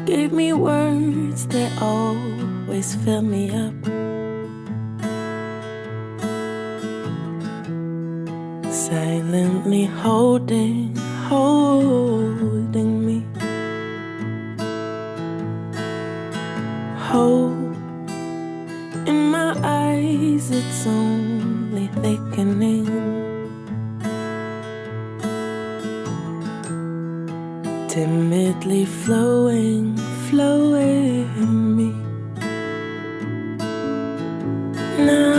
gave me words that always fill me up. Silently holding me. Hope in my eyes, it's only thickening. Timidly flowing me. Now